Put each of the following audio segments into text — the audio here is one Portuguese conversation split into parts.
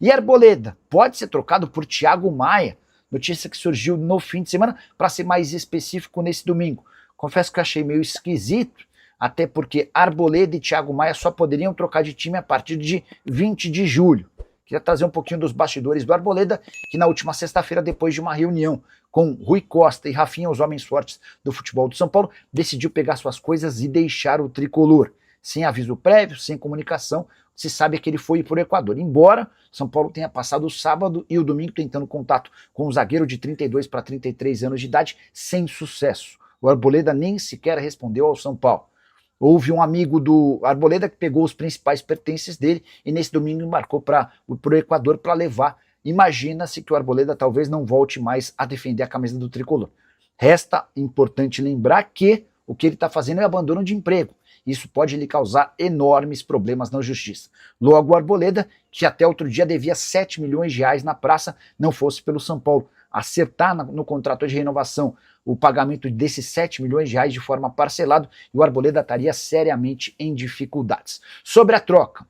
E Arboleda pode ser trocado por Thiago Maia, notícia que surgiu no fim de semana, para ser mais específico nesse domingo. Confesso que eu achei meio esquisito, até porque Arboleda e Thiago Maia só poderiam trocar de time a partir de 20 de julho. Queria trazer um pouquinho dos bastidores do Arboleda, que na última sexta-feira, depois de uma reunião com Rui Costa e Rafinha, os homens fortes do futebol do São Paulo, decidiu pegar suas coisas e deixar o tricolor. Sem aviso prévio, sem comunicação, se sabe que ele foi para o Equador. Embora São Paulo tenha passado o sábado e o domingo tentando contato com o zagueiro de 32 para 33 anos de idade, sem sucesso. O Arboleda nem sequer respondeu ao São Paulo. Houve um amigo do Arboleda que pegou os principais pertences dele e nesse domingo embarcou para o Equador para levar. Imagina-se que o Arboleda talvez não volte mais a defender a camisa do tricolor. Resta importante lembrar que o que ele está fazendo é abandono de emprego. Isso pode lhe causar enormes problemas na justiça. Logo, o Arboleda, que até outro dia devia 7 milhões de reais na praça, não fosse pelo São Paulo acertar no contrato de renovação o pagamento desses 7 milhões de reais de forma parcelada, e o Arboleda estaria seriamente em dificuldades. Sobre a troca,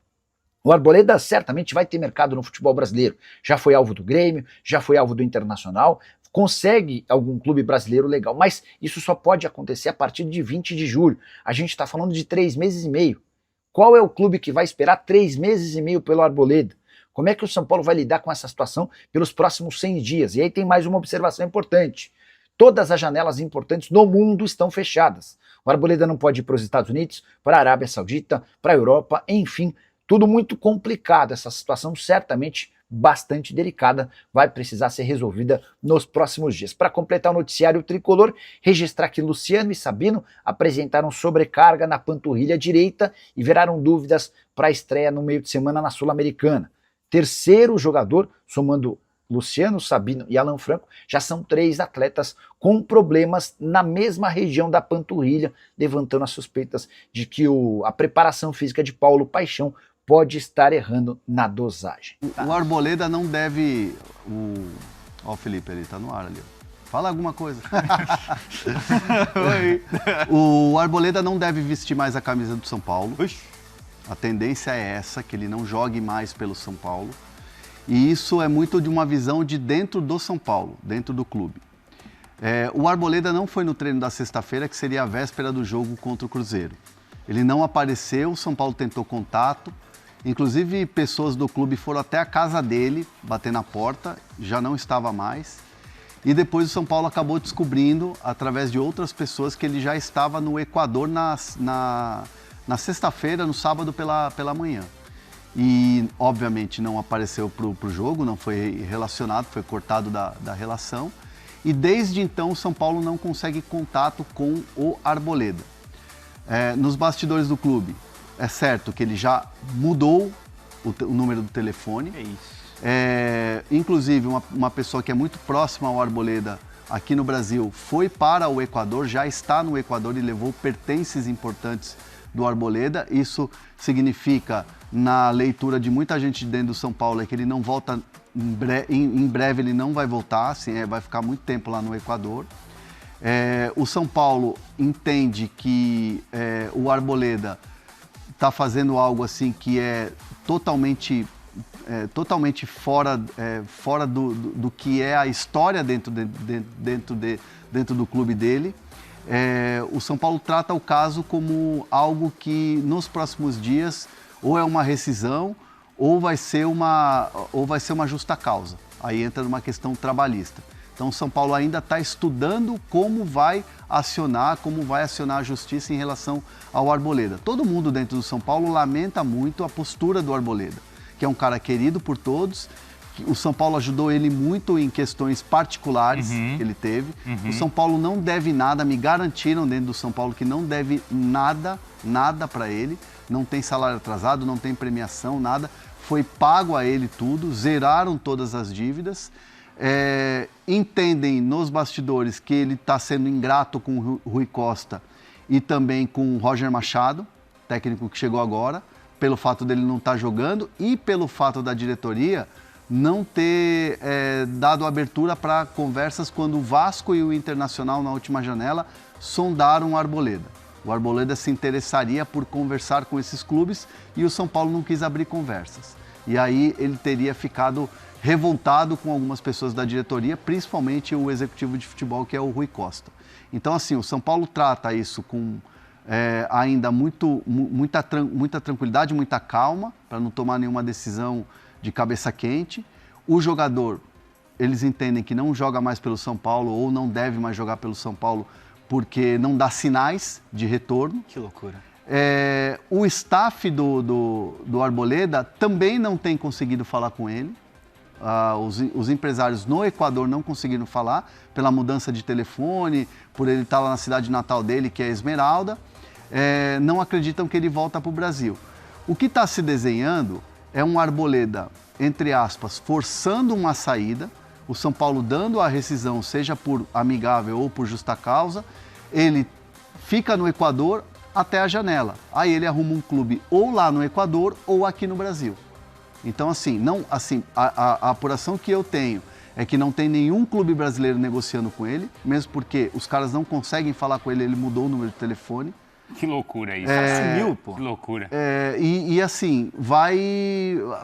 o Arboleda certamente vai ter mercado no futebol brasileiro. Já foi alvo do Grêmio, já foi alvo do Internacional, consegue algum clube brasileiro legal, mas isso só pode acontecer a partir de 20 de julho. A gente está falando de 3 meses e meio. Qual é o clube que vai esperar 3 meses e meio pelo Arboleda? Como é que o São Paulo vai lidar com essa situação pelos próximos 100 dias? E aí tem mais uma observação importante. Todas as janelas importantes no mundo estão fechadas. O Arboleda não pode ir para os Estados Unidos, para a Arábia Saudita, para a Europa, enfim, tudo muito complicado. Essa situação certamente bastante delicada vai precisar ser resolvida nos próximos dias. Para completar o noticiário tricolor, registrar que Luciano e Sabino apresentaram sobrecarga na panturrilha direita e viraram dúvidas para a estreia no meio de semana na Sul-Americana. Terceiro jogador, somando Luciano, Sabino e Alan Franco, já são 3 atletas com problemas na mesma região da panturrilha, levantando as suspeitas de que a preparação física de Paulo Paixão pode estar errando na dosagem. O Arboleda não deve... Ó, o Felipe, ele tá no ar ali. Fala alguma coisa. Oi. O Arboleda não deve vestir mais a camisa do São Paulo. Ux. A tendência é essa, que ele não jogue mais pelo São Paulo. E isso é muito de uma visão de dentro do São Paulo, dentro do clube. O Arboleda não foi no treino da sexta-feira, que seria a véspera do jogo contra o Cruzeiro. Ele não apareceu, o São Paulo tentou contato. Inclusive, pessoas do clube foram até a casa dele, bater na porta, já não estava mais. E depois o São Paulo acabou descobrindo, através de outras pessoas, que ele já estava no Equador na sexta-feira, no sábado pela manhã. E, obviamente, não apareceu para o jogo, não foi relacionado, foi cortado da relação. E, desde então, o São Paulo não consegue contato com o Arboleda. Nos bastidores do clube, é certo que ele já mudou o número do telefone. É isso. Inclusive, uma pessoa que é muito próxima ao Arboleda aqui no Brasil foi para o Equador, já está no Equador e levou pertences importantes do Arboleda. Isso significa, na leitura de muita gente dentro do São Paulo, é que ele não volta, em breve ele não vai voltar, assim, vai ficar muito tempo lá no Equador. O São Paulo entende que o Arboleda está fazendo algo assim que é totalmente fora do que é a história dentro do clube dele. O São Paulo trata o caso como algo que nos próximos dias ou é uma rescisão ou vai ser uma justa causa. Aí entra numa questão trabalhista. Então o São Paulo ainda está estudando como vai acionar a justiça em relação ao Arboleda. Todo mundo dentro do São Paulo lamenta muito a postura do Arboleda, que é um cara querido por todos. O São Paulo ajudou ele muito em questões particulares que ele teve. O São Paulo não deve nada, me garantiram dentro do São Paulo que não deve nada para ele. Não tem salário atrasado, não tem premiação, nada. Foi pago a ele tudo, zeraram todas as dívidas. Entendem nos bastidores que ele está sendo ingrato com o Rui Costa e também com o Roger Machado, técnico que chegou agora, pelo fato dele não estar jogando e pelo fato da diretoria não ter dado abertura para conversas quando o Vasco e o Internacional, na última janela, sondaram o Arboleda. O Arboleda se interessaria por conversar com esses clubes e o São Paulo não quis abrir conversas. E aí ele teria ficado revoltado com algumas pessoas da diretoria, principalmente o executivo de futebol, que é o Rui Costa. Então, assim, o São Paulo trata isso com ainda muita tranquilidade, muita calma, para não tomar nenhuma decisão de cabeça quente. O jogador, eles entendem que não joga mais pelo São Paulo ou não deve mais jogar pelo São Paulo porque não dá sinais de retorno. Que loucura. O staff do Arboleda também não tem conseguido falar com ele. Os empresários no Equador não conseguiram falar pela mudança de telefone, por ele estar lá na cidade natal dele, que é Esmeralda. Não acreditam que ele volta para o Brasil. O que está se desenhando é um Arboleda, entre aspas, forçando uma saída, o São Paulo dando a rescisão, seja por amigável ou por justa causa, ele fica no Equador até a janela. Aí ele arruma um clube ou lá no Equador ou aqui no Brasil. Então, a apuração que eu tenho é que não tem nenhum clube brasileiro negociando com ele, mesmo porque os caras não conseguem falar com ele, ele mudou o número de telefone. Que loucura isso. Sumiu, pô. Que loucura. Vai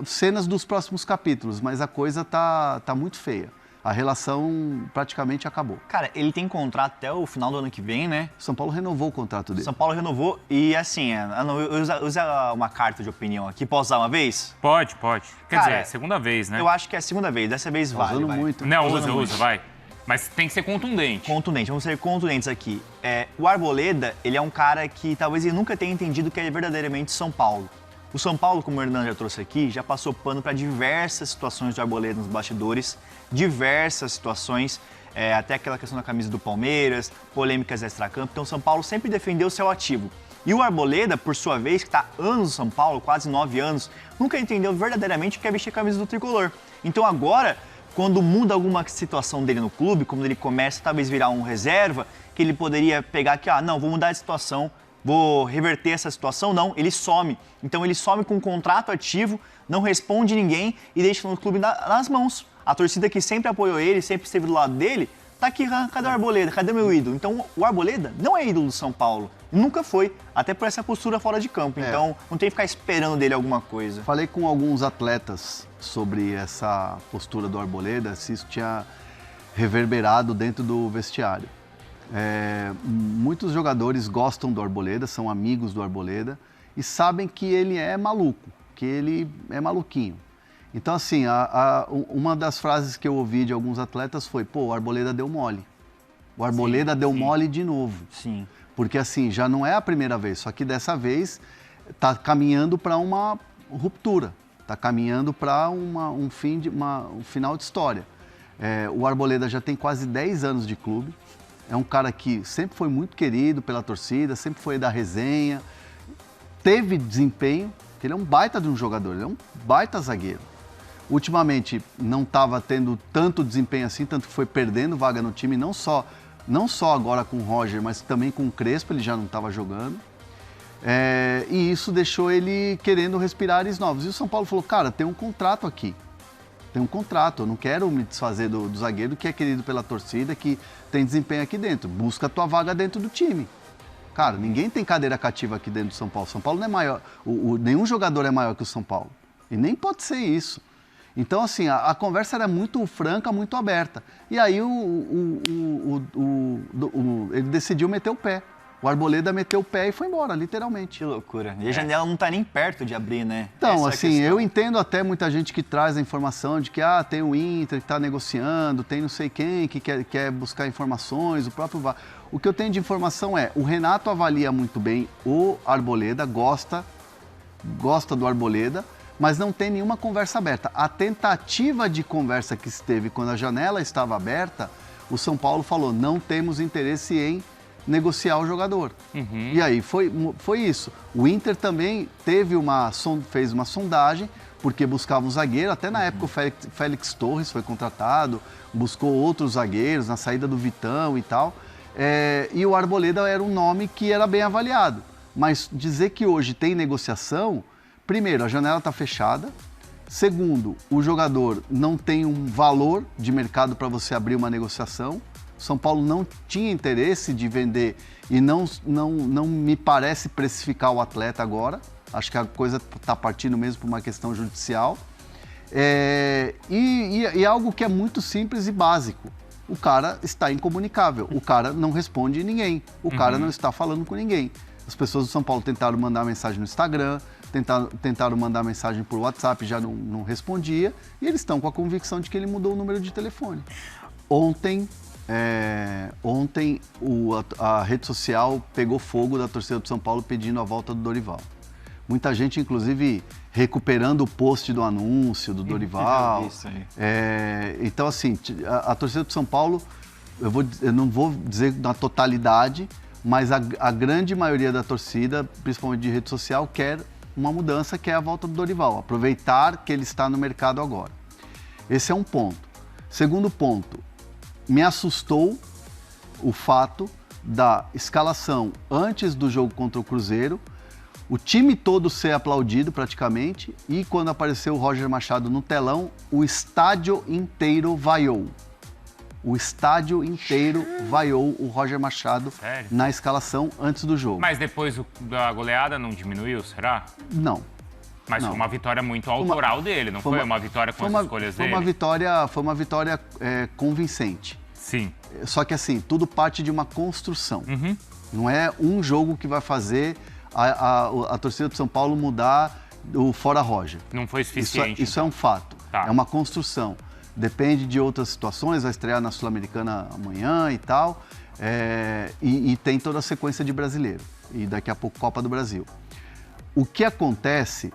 cenas dos próximos capítulos, mas a coisa tá muito feia. A relação praticamente acabou. Cara, ele tem contrato até o final do ano que vem, né? São Paulo renovou o contrato dele. São Paulo renovou e assim, usa uma carta de opinião aqui. Posso usar uma vez? Pode. Quer Cara, dizer, segunda vez, né? Eu acho que é a segunda vez, dessa vez vale. Usando vai. muito. Não, usa, vai. Mas tem que ser contundente. Contundente, vamos ser contundentes aqui. O Arboleda, ele é um cara que talvez ele nunca tenha entendido que é verdadeiramente São Paulo. O São Paulo, como o Hernan já trouxe aqui, já passou pano para diversas situações do Arboleda nos bastidores, diversas situações, até aquela questão da camisa do Palmeiras, polêmicas extracampo. Então, o São Paulo sempre defendeu o seu ativo. E o Arboleda, por sua vez, que está anos no São Paulo, quase 9 anos, nunca entendeu verdadeiramente o que é vestir a camisa do tricolor. Então, agora, quando muda alguma situação dele no clube, quando ele começa talvez virar um reserva, que ele poderia pegar aqui, não, vou mudar de situação, vou reverter essa situação, não, ele some. Então ele some com um contrato ativo, não responde ninguém e deixa o clube nas mãos. A torcida que sempre apoiou ele, sempre esteve do lado dele, tá aqui, cadê o Arboleda? Cadê meu ídolo? Então o Arboleda não é ídolo do São Paulo, nunca foi, até por essa postura fora de campo. Então não tem que ficar esperando dele alguma coisa. Falei com alguns atletas sobre essa postura do Arboleda, se isso tinha reverberado dentro do vestiário. Muitos jogadores gostam do Arboleda, são amigos do Arboleda e sabem que ele é maluco, que ele é maluquinho. Então, assim, uma das frases que eu ouvi de alguns atletas foi: o Arboleda deu mole. O Arboleda deu mole de novo. Sim. Porque, assim, já não é a primeira vez, só que dessa vez está caminhando para uma ruptura, está caminhando para um final de história. O Arboleda já tem quase 10 anos de clube. É um cara que sempre foi muito querido pela torcida, sempre foi da resenha, teve desempenho, porque ele é um baita de um jogador, ele é um baita zagueiro. Ultimamente não estava tendo tanto desempenho assim, tanto que foi perdendo vaga no time, não só agora com o Roger, mas também com o Crespo, ele já não estava jogando. E isso deixou ele querendo respirar ares novos. E o São Paulo falou: cara, tem um contrato aqui. Tem um contrato, eu não quero me desfazer do zagueiro que é querido pela torcida, que tem desempenho aqui dentro. Busca a tua vaga dentro do time. Cara, ninguém tem cadeira cativa aqui dentro do São Paulo. São Paulo não é maior, nenhum jogador é maior que o São Paulo. E nem pode ser isso. Então, assim, a conversa era muito franca, muito aberta. E aí ele decidiu meter o pé. O Arboleda meteu o pé e foi embora, literalmente. Que loucura. E a janela não está nem perto de abrir, né? Então, assim, eu entendo até muita gente que traz a informação de que tem o Inter que está negociando, tem não sei quem que quer buscar informações, o próprio VAR. O que eu tenho de informação o Renato avalia muito bem o Arboleda, gosta do Arboleda, mas não tem nenhuma conversa aberta. A tentativa de conversa que esteve quando a janela estava aberta, o São Paulo falou: não temos interesse em negociar o jogador. Uhum. E aí foi isso. O Inter também fez uma sondagem, porque buscava um zagueiro, até na época o Félix Torres foi contratado, buscou outros zagueiros na saída do Vitão e tal, e o Arboleda era um nome que era bem avaliado. Mas dizer que hoje tem negociação, primeiro, a janela está fechada, segundo, o jogador não tem um valor de mercado para você abrir uma negociação. São Paulo não tinha interesse de vender e não me parece precificar o atleta agora. Acho que a coisa está partindo mesmo por uma questão judicial. E algo que é muito simples e básico. O cara está incomunicável, o cara não responde ninguém, o cara não está falando com ninguém. As pessoas do São Paulo tentaram mandar mensagem no Instagram, tentaram mandar mensagem por WhatsApp, já não respondia, e eles estão com a convicção de que ele mudou o número de telefone. Ontem a rede social pegou fogo da torcida do São Paulo pedindo a volta do Dorival. Muita gente, inclusive, recuperando o post do anúncio do Dorival. Isso aí. Então, assim, a torcida do São Paulo, eu não vou dizer na totalidade, mas a grande maioria da torcida, principalmente de rede social, quer uma mudança, que é a volta do Dorival. Aproveitar que ele está no mercado agora. Esse é um ponto. Segundo ponto, me assustou o fato da escalação antes do jogo contra o Cruzeiro, o time todo ser aplaudido praticamente, e quando apareceu o Roger Machado no telão, o estádio inteiro vaiou. O estádio inteiro vaiou o Roger Machado. Sério? Na escalação antes do jogo. Mas depois da goleada não diminuiu, será? Não. Mas Não. foi uma vitória muito autoral dele, não foi uma vitória com as escolhas dele? Foi uma vitória convincente. Sim. Só que assim, tudo parte de uma construção. Não é um jogo que vai fazer a torcida do São Paulo mudar o fora Roger. Não foi suficiente. Isso é um fato. Tá. É uma construção. Depende de outras situações, vai estrear na Sul-Americana amanhã e tal. E tem toda a sequência de brasileiro. E daqui a pouco Copa do Brasil. O que acontece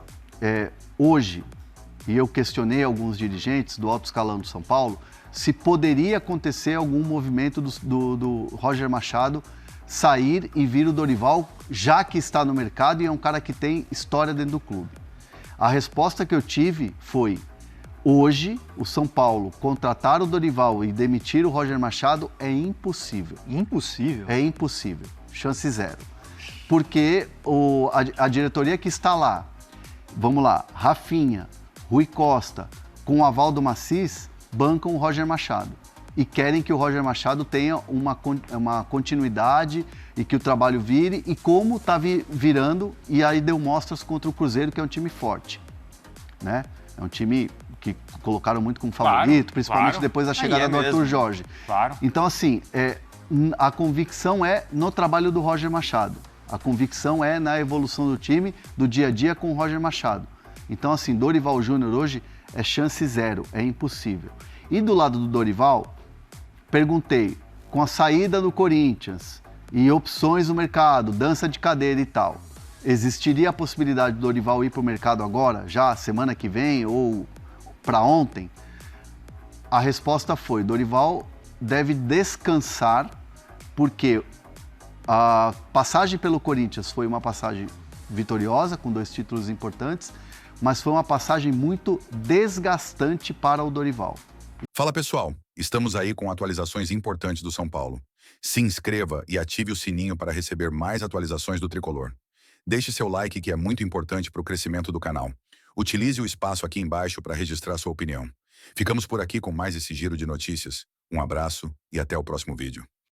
hoje, e eu questionei alguns dirigentes do alto escalão do São Paulo, se poderia acontecer algum movimento do Roger Machado sair e vir o Dorival, já que está no mercado e é um cara que tem história dentro do clube. A resposta que eu tive foi: hoje, o São Paulo contratar o Dorival e demitir o Roger Machado é impossível. Impossível? É impossível. Chance zero. Porque a diretoria que está lá, vamos lá, Rafinha, Rui Costa, com o aval do Macis, bancam o Roger Machado. E querem que o Roger Machado tenha uma continuidade e que o trabalho vire, e como está virando, e aí deu mostras contra o Cruzeiro, que é um time forte, né? É um time que colocaram muito como favorito, principalmente depois da chegada do Arthur Jorge. Claro. Então, assim, a convicção é no trabalho do Roger Machado. A convicção é na evolução do time, do dia a dia com o Roger Machado. Então, assim, Dorival Júnior hoje é chance zero, é impossível. E do lado do Dorival, perguntei, com a saída do Corinthians e opções no mercado, dança de cadeira e tal, existiria a possibilidade do Dorival ir para o mercado agora, já semana que vem ou para ontem? A resposta foi: Dorival deve descansar, porque a passagem pelo Corinthians foi uma passagem vitoriosa, com 2 títulos importantes, mas foi uma passagem muito desgastante para o Dorival. Fala pessoal, estamos aí com atualizações importantes do São Paulo. Se inscreva e ative o sininho para receber mais atualizações do Tricolor. Deixe seu like, que é muito importante para o crescimento do canal. Utilize o espaço aqui embaixo para registrar sua opinião. Ficamos por aqui com mais esse giro de notícias. Um abraço e até o próximo vídeo.